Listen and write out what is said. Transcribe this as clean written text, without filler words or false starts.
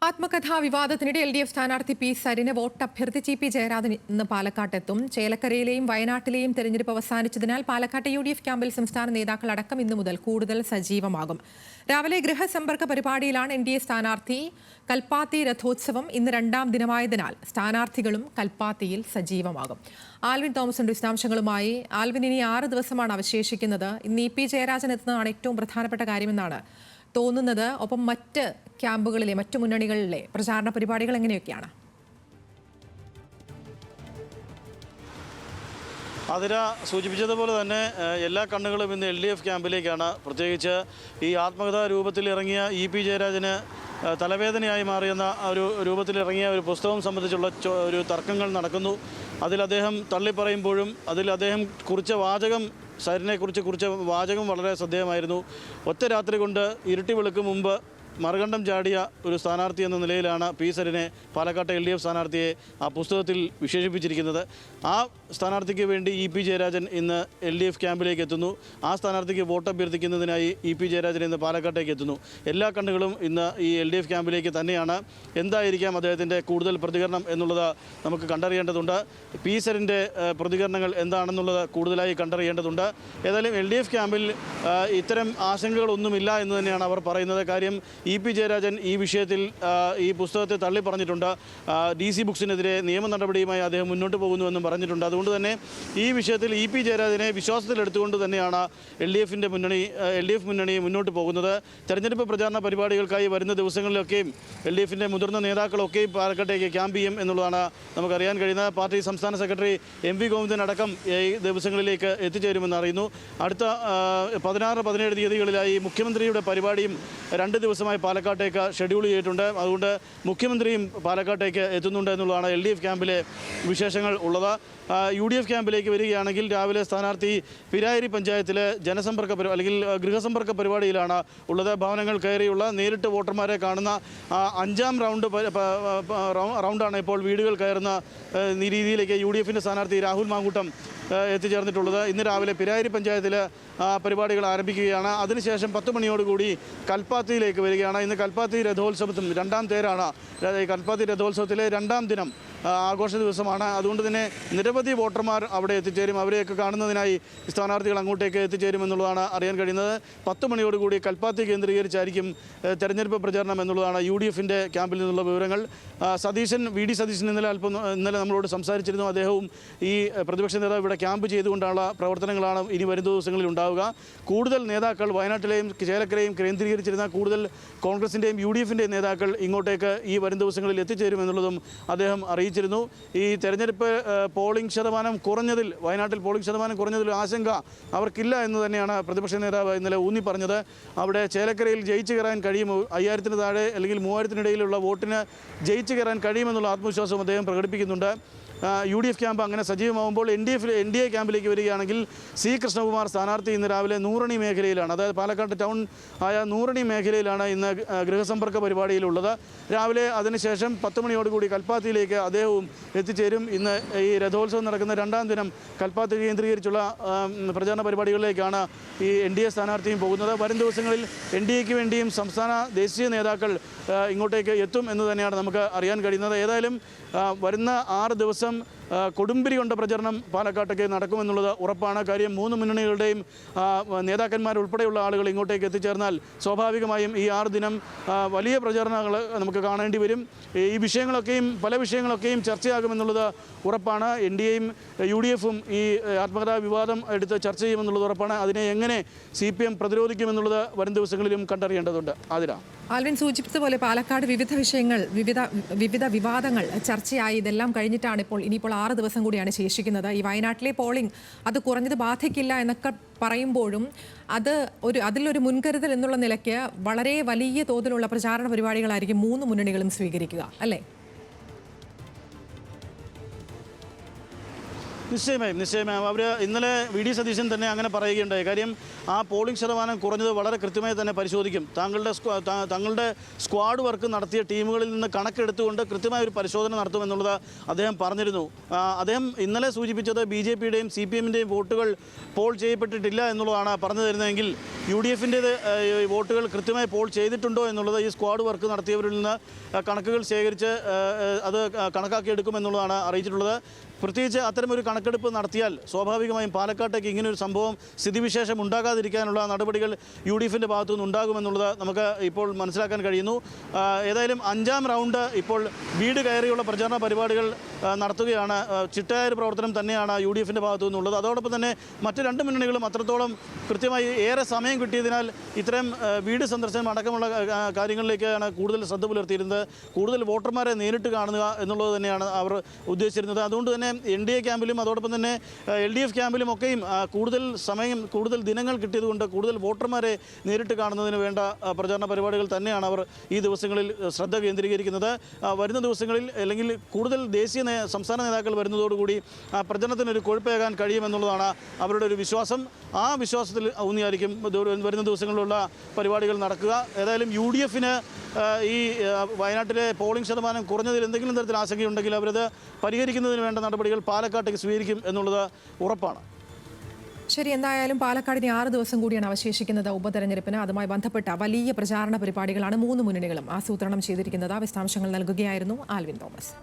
ആത്മകഥാ വിവാദത്തിനിടെ LDF സ്ഥാനാർത്ഥി P സരിന് vote അഭ്യർത്ഥിച്ച് P Jayarajan ഇന്ന് പാലക്കാട്ടെത്തും. ചേലക്കരയിലെയും വയനാട്ടിലെയും തെരഞ്ഞെടുപ്പ് അവസാനിച്ചതിനാൽ പാലക്കാട്ടെ UDF ക്യാമ്പിൽ സംസ്ഥാന നേതാക്കൾ അടക്കം ഇന്നു മുതൽ കൂടുതൽ സജീവമാകും. രാവിലെ ഗൃഹസമ്പർക്ക പരിപാടിയിലാണ് NDA സ്ഥാനാർത്ഥി. കൽപ്പാത്തി രഥോത്സവം ഇന്ന് രണ്ടാം ദിനമായതിനാൽ സ്ഥാനാർത്ഥികളും കൽപ്പാത്തിയിൽ സജീവമാകും. ആൽവിൻ തോമസ് ഉണ്ട് വിശദാംശങ്ങളുമായി. ആൽവിൻ, ഇനി 6 ദിവസമാണ് അവശേഷിക്കുന്നത്. ഇന്ന് പി ജയരാജൻ എത്തുന്നതാണ് ഏറ്റവും പ്രധാനപ്പെട്ട കാര്യമെന്നാണ് തോന്നുന്നത്. ഒപ്പം മറ്റ് ക്യാമ്പുകളിലെ മറ്റു മുന്നണികളിലെ പ്രചാരണ പരിപാടികൾ എങ്ങനെയൊക്കെയാണ്? അതിര സൂചിപ്പിച്ചതുപോലെ തന്നെ എല്ലാ കണ്ണുകളും ഇന്ന് LDF ക്യാമ്പിലേക്കാണ്. പ്രത്യേകിച്ച് ഈ ആത്മകഥാ രൂപത്തിൽ ഇറങ്ങിയ പി ജയരാജന് തലവേദനയായി മാറിയെന്ന ഒരു രൂപത്തിലിറങ്ങിയ ഒരു പുസ്തകം സംബന്ധിച്ചുള്ള ഒരു തർക്കങ്ങൾ നടക്കുന്നു. അതിൽ അദ്ദേഹം തള്ളിപ്പറയുമ്പോഴും അതിൽ അദ്ദേഹം കുറിച്ച വാചകം, സരിനെക്കുറിച്ച് കുറിച്ച വാചകം വളരെ ശ്രദ്ധേയമായിരുന്നു. ഒറ്റ രാത്രി കൊണ്ട് ഇരുട്ടി വെളുക്കും മുമ്പ് മറുകണ്ഠം ചാടിയ ഒരു സ്ഥാനാർത്ഥി എന്ന നിലയിലാണ് പി സരിനെ പാലക്കാട്ടെ LDF സ്ഥാനാർത്ഥിയെ ആ പുസ്തകത്തിൽ വിശേഷിപ്പിച്ചിരിക്കുന്നത്. ആ സ്ഥാനാർത്ഥിക്ക് വേണ്ടി പി ജയരാജൻ ഇന്ന് LDF ക്യാമ്പിലേക്ക് എത്തുന്നു. ആ സ്ഥാനാർത്ഥിക്ക് വോട്ട് അഭ്യർത്ഥിക്കുന്നതിനായി പി ജയരാജൻ ഇന്ന് പാലക്കാട്ടേക്ക് എത്തുന്നു. എല്ലാ കണ്ണുകളും ഇന്ന് ഈ LDF ക്യാമ്പിലേക്ക് തന്നെയാണ്. എന്തായിരിക്കാം അദ്ദേഹത്തിൻ്റെ കൂടുതൽ പ്രതികരണം എന്നുള്ളത് നമുക്ക് കണ്ടറിയേണ്ടതുണ്ട്. പി സരിൻ്റെ പ്രതികരണങ്ങൾ എന്താണെന്നുള്ളത് കൂടുതലായി കണ്ടറിയേണ്ടതുണ്ട്. ഏതായാലും LDF ക്യാമ്പിൽ ഇത്തരം ആശങ്കകളൊന്നുമില്ല എന്ന് തന്നെയാണ് അവർ പറയുന്നത്. കാര്യം പി ജയരാജൻ ഈ വിഷയത്തിൽ ഈ പുസ്തകത്തെ തള്ളി പറഞ്ഞിട്ടുണ്ട്. DC ബുക്സിനെതിരെ നിയമ നടപടിയുമായി അദ്ദേഹം മുന്നോട്ട് പോകുന്നുവെന്നും പറഞ്ഞിട്ടുണ്ട്. അതുകൊണ്ട് തന്നെ ഈ വിഷയത്തിൽ പി ജയരാജനെ വിശ്വാസത്തിലെടുത്തുകൊണ്ട് തന്നെയാണ് LDF മുന്നണി മുന്നോട്ട് പോകുന്നത്. തെരഞ്ഞെടുപ്പ് പ്രചാരണ പരിപാടികൾക്കായി വരുന്ന ദിവസങ്ങളിലൊക്കെയും LDFിൻ്റെ മുതിർന്ന നേതാക്കളൊക്കെയും പാലക്കാട്ടേക്ക് ക്യാമ്പ് ചെയ്യും എന്നുള്ളതാണ് നമുക്കറിയാൻ കഴിയുന്നത്. പാർട്ടി സംസ്ഥാന സെക്രട്ടറി MV ഗോവിന്ദൻ അടക്കം ഈ ദിവസങ്ങളിലേക്ക് എത്തിച്ചേരുമെന്ന് അറിയുന്നു. അടുത്ത 16-17 തീയതികളിലായി മുഖ്യമന്ത്രിയുടെ പരിപാടിയും 2 ദിവസമായി പാലക്കാട്ടേക്ക് ഷെഡ്യൂൾ ചെയ്തിട്ടുണ്ട്. അതുകൊണ്ട് മുഖ്യമന്ത്രിയും പാലക്കാട്ടേക്ക് എത്തുന്നുണ്ട് എന്നുള്ളതാണ് LDF ക്യാമ്പിലെ വിശേഷങ്ങൾ ഉള്ളത്. UDF ക്യാമ്പിലേക്ക് വരികയാണെങ്കിൽ രാവിലെ സ്ഥാനാർത്ഥി പിരായിരി പഞ്ചായത്തിലെ അല്ലെങ്കിൽ ഗൃഹസമ്പർക്ക പരിപാടിയിലാണ് ഉള്ളത്. ഭവനങ്ങൾ കയറിയുള്ള നേരിട്ട് വോട്ടർമാരെ കാണുന്ന 5ാം റൗണ്ടാണ് ഇപ്പോൾ വീടുകൾ കയറുന്ന രീതിയിലേക്ക് UDFിൻ്റെ സ്ഥാനാർത്ഥി രാഹുൽ മാങ്കൂട്ടം എത്തിച്ചേർന്നിട്ടുള്ളത്. ഇന്ന് രാവിലെ പിരായിരി പഞ്ചായത്തിൽ പരിപാടികൾ ആരംഭിക്കുകയാണ്. അതിനുശേഷം 10 മണിയോടുകൂടി കൽപ്പാത്തിയിലേക്ക് വരികയാണ്. ഇന്ന് കൽപ്പാത്തി രഥോത്സവത്തിന് 2ാം തേരാണ്. കൽപ്പാത്തി രഥോത്സവത്തിലെ 2ാം ദിനം ആഘോഷ ദിവസമാണ്. അതുകൊണ്ട് തന്നെ നിരവധി വോട്ടർമാർ അവിടെ എത്തിച്ചേരും. അവരെയൊക്കെ കാണുന്നതിനായി സ്ഥാനാർത്ഥികൾ അങ്ങോട്ടേക്ക് എത്തിച്ചേരുമെന്നുള്ളതാണ് അറിയാൻ കഴിയുന്നത്. 10 മണിയോടുകൂടി കൽപ്പാത്തി കേന്ദ്രീകരിച്ചായിരിക്കും തെരഞ്ഞെടുപ്പ് പ്രചാരണം എന്നുള്ളതാണ് UDFിൻ്റെ ക്യാമ്പിൽ നിന്നുള്ള വിവരങ്ങൾ. VD സതീശൻ ഇന്നലെ നമ്മളോട് സംസാരിച്ചിരുന്നു. അദ്ദേഹവും ഈ പ്രതിപക്ഷ നേതാവ് ഇവിടെ ക്യാമ്പ് ചെയ്തുകൊണ്ടുള്ള പ്രവർത്തനങ്ങളാണ് ഇനി വരുന്ന ദിവസങ്ങളിൽ ഉണ്ടാവുക. കൂടുതൽ നേതാക്കൾ വയനാട്ടിലെയും ചേലക്കരയും കേന്ദ്രീകരിച്ചിരുന്ന കൂടുതൽ കോൺഗ്രസിൻ്റെയും UDFിൻ്റെയും നേതാക്കൾ ഇങ്ങോട്ടേക്ക് ഈ വരും ദിവസങ്ങളിൽ എത്തിച്ചേരുമെന്നുള്ളതും അദ്ദേഹം അറിയിച്ചിരുന്നു. ഈ തെരഞ്ഞെടുപ്പ് പോളിംഗ് ശതമാനം കുറഞ്ഞതിൽ, വയനാട്ടിൽ പോളിംഗ് ശതമാനം കുറഞ്ഞതിൽ ആശങ്ക അവർക്കില്ല എന്ന് തന്നെയാണ് പ്രതിപക്ഷ നേതാവ് ഇന്നലെ ഊന്നി പറഞ്ഞത്. അവിടെ ചേലക്കരയിൽ ജയിച്ചു കയറാൻ കഴിയുമോ, 5000-ന് താഴെ അല്ലെങ്കിൽ 3000-നിടയിലുള്ള വോട്ടിന് ജയിച്ചു കയറാൻ കഴിയുമെന്നുള്ള ആത്മവിശ്വാസം അദ്ദേഹം പ്രകടിപ്പിക്കുന്നുണ്ട്. UDF ക്യാമ്പ് അങ്ങനെ സജീവമാകുമ്പോൾ NDA ക്യാമ്പിലേക്ക് വരികയാണെങ്കിൽ കൃഷ്ണകുമാർ സ്ഥാനാർത്ഥി ഇന്ന് രാവിലെ നൂറണി മേഖലയിലാണ്. അതായത് പാലക്കാട് ടൗൺ ആയ നൂറണി മേഖലയിലാണ് ഇന്ന് ഗൃഹസമ്പർക്ക പരിപാടിയിലുള്ളത്. രാവിലെ അതിനുശേഷം 10 മണിയോടുകൂടി കൽപ്പാത്തിയിലേക്ക് അദ്ദേഹവും എത്തിച്ചേരും. ഇന്ന് ഈ രഥോത്സവം നടക്കുന്ന 2ാം ദിനം കൽപ്പാത്തി കേന്ദ്രീകരിച്ചുള്ള പ്രചാരണ പരിപാടികളിലേക്കാണ് ഈ NDA സ്ഥാനാർത്ഥിയും പോകുന്നത്. വരും ദിവസങ്ങളിൽ NDAക്ക് വേണ്ടിയും ദേശീയ നേതാക്കൾ ഇങ്ങോട്ടേക്ക് എത്തും എന്ന് തന്നെയാണ് നമുക്ക് അറിയാൻ കഴിയുന്നത്. ഏതായാലും വരുന്ന 6 ദിവസം കൊടുമ്പിരി കൊണ്ട പ്രചരണം പാലക്കാട്ടേക്ക് നടക്കുമെന്നുള്ളത് ഉറപ്പാണ്. കാര്യം 3 മുന്നണികളുടെയും നേതാക്കന്മാരുൾപ്പെടെയുള്ള ആളുകൾ ഇങ്ങോട്ടേക്ക് എത്തിച്ചേർന്നാൽ സ്വാഭാവികമായും ഈ 6 ദിനം വലിയ പ്രചരണങ്ങൾ നമുക്ക് കാണേണ്ടി വരും. ഈ പല വിഷയങ്ങളൊക്കെയും ചർച്ചയാകുമെന്നുള്ളത് ഉറപ്പാണ്. NDAയും UDFും ഈ ആത്മകഥാ വിവാദം എടുത്ത് ചർച്ച ചെയ്യുമെന്നുള്ളത് ഉറപ്പാണ്. അതിനെ എങ്ങനെ CPM പ്രതിരോധിക്കുമെന്നുള്ളത് വരും ദിവസങ്ങളിലും കണ്ടറിയേണ്ടതുണ്ട്. ആൽവിൻ സൂചിപ്പിച്ചതുപോലെ പാലക്കാട് വിവിധ വിഷയങ്ങൾ, വിവിധ വിവാദങ്ങൾ ചർച്ചയായി. ഇതെല്ലാം കഴിഞ്ഞിട്ടാണ് ഇനിയിപ്പോൾ 6 ദിവസം കൂടിയാണ് ശേഷിക്കുന്നത്. ഈ വയനാട്ടിലെ പോളിംഗ് അത് കുറഞ്ഞത് ബാധിക്കില്ല എന്നൊക്കെ പറയുമ്പോഴും അതിലൊരു മുൻകരുതൽ എന്നുള്ള നിലയ്ക്ക് വളരെ വലിയ തോതിലുള്ള പ്രചാരണ പരിപാടികളായിരിക്കും 3 മുന്നണികളും സ്വീകരിക്കുക, അല്ലേ? നിശ്ചയമായും അവർ ഇന്നലെ വി ഡി സതീശൻ തന്നെ അങ്ങനെ പറയുകയുണ്ടായി. കാര്യം ആ പോളിംഗ് ശതമാനം കുറഞ്ഞത് വളരെ കൃത്യമായി തന്നെ പരിശോധിക്കും. തങ്ങളുടെ സ്ക്വാഡ് വർക്ക് നടത്തിയ ടീമുകളിൽ നിന്ന് കണക്കെടുത്തുകൊണ്ട് കൃത്യമായ ഒരു പരിശോധന നടത്തുമെന്നുള്ളത് അദ്ദേഹം പറഞ്ഞിരുന്നു. അദ്ദേഹം ഇന്നലെ സൂചിപ്പിച്ചത് BJP-യുടെയും CPM-ൻ്റെയും വോട്ടുകൾ പോൾ ചെയ്യപ്പെട്ടിട്ടില്ല എന്നുള്ളതാണ് പറഞ്ഞു തരുന്നതെങ്കിൽ UDF-ൻ്റേത് വോട്ടുകൾ കൃത്യമായി പോൾ ചെയ്തിട്ടുണ്ടോ എന്നുള്ളത് ഈ സ്ക്വാഡ് വർക്ക് നടത്തിയവരിൽ നിന്ന് കണക്കുകൾ ശേഖരിച്ച് അത് കണക്കാക്കിയെടുക്കുമെന്നുള്ളതാണ് അറിയിച്ചിട്ടുള്ളത്. പ്രത്യേകിച്ച് അത്തരമൊരു കണക്കെടുപ്പ് നടത്തിയാൽ സ്വാഭാവികമായും പാലക്കാട്ടേക്ക് ഇങ്ങനൊരു സംഭവം സ്ഥിതിവിശേഷം ഉണ്ടാകാതിരിക്കാനുള്ള നടപടികൾ UDF-ൻ്റെ ഭാഗത്തു നിന്ന് ഉണ്ടാകുമെന്നുള്ളത് നമുക്ക് ഇപ്പോൾ മനസ്സിലാക്കാൻ കഴിയുന്നു. ഏതായാലും 5ാം റൗണ്ട് ഇപ്പോൾ വീട് കയറിയുള്ള പ്രചാരണ പരിപാടികൾ നടത്തുകയാണ്. ചിട്ടയായ പ്രവർത്തനം തന്നെയാണ് UDF-ൻ്റെ ഭാഗത്തു നിന്നുള്ളത്. അതോടൊപ്പം തന്നെ മറ്റ് 2 മുന്നണികളും അത്രത്തോളം കൃത്യമായി ഏറെ സമയം കിട്ടിയതിനാൽ ഇത്തരം വീട് സന്ദർശനം അടക്കമുള്ള കാര്യങ്ങളിലേക്കാണ് കൂടുതൽ ശ്രദ്ധ പുലർത്തിയിരുന്നത്. കൂടുതൽ വോട്ടർമാരെ നേരിട്ട് കാണുക എന്നുള്ളത് തന്നെയാണ് അവർ ഉദ്ദേശിച്ചിരുന്നത്. അതുകൊണ്ട് തന്നെ NDA ക്യാമ്പിലും അതോടൊപ്പം തന്നെ LDF ക്യാമ്പിലും ഒക്കെയും കൂടുതൽ ദിനങ്ങൾ കിട്ടിയതുകൊണ്ട് കൂടുതൽ വോട്ടർമാരെ നേരിട്ട് കാണുന്നതിന് വേണ്ട പ്രചാരണ പരിപാടികൾ തന്നെയാണ് അവർ ഈ ദിവസങ്ങളിൽ ശ്രദ്ധ കേന്ദ്രീകരിക്കുന്നത്. വരുന്ന ദിവസങ്ങളിൽ അല്ലെങ്കിൽ കൂടുതൽ സംസ്ഥാന നേതാക്കൾ വരുന്നതോടുകൂടി പ്രചരണത്തിനൊരു കൊഴുപ്പേകാൻ കഴിയുമെന്നുള്ളതാണ് അവരുടെ ഒരു വിശ്വാസം. ആ വിശ്വാസത്തിൽ ഊന്നിയായിരിക്കും വരുന്ന ദിവസങ്ങളിലുള്ള പരിപാടികൾ നടക്കുക. ഏതായാലും UDF-ന് ഈ വയനാട്ടിലെ പോളിംഗ് ശതമാനം കുറഞ്ഞതിൽ എന്തെങ്കിലും തരത്തിൽ ആശങ്കയുണ്ടെങ്കിൽ അവരത് പരിഹരിക്കുന്നതിന് വേണ്ട നടപടികൾ പാലക്കാട്ടേക്ക് സ്വീകരിക്കും എന്നുള്ളത് ഉറപ്പാണ്. ശരി, എന്തായാലും പാലക്കാടിന് 6 ദിവസം കൂടിയാണ് അവശേഷിക്കുന്നത് ഉപതെരഞ്ഞെടുപ്പിന്. അതുമായി ബന്ധപ്പെട്ട വലിയ പ്രചാരണ പരിപാടികളാണ് 3 മുന്നണികളും ആസൂത്രണം ചെയ്തിരിക്കുന്നത്. വിശദാംശങ്ങൾ നൽകുകയായിരുന്നു ആൽവിൻ തോമസ്.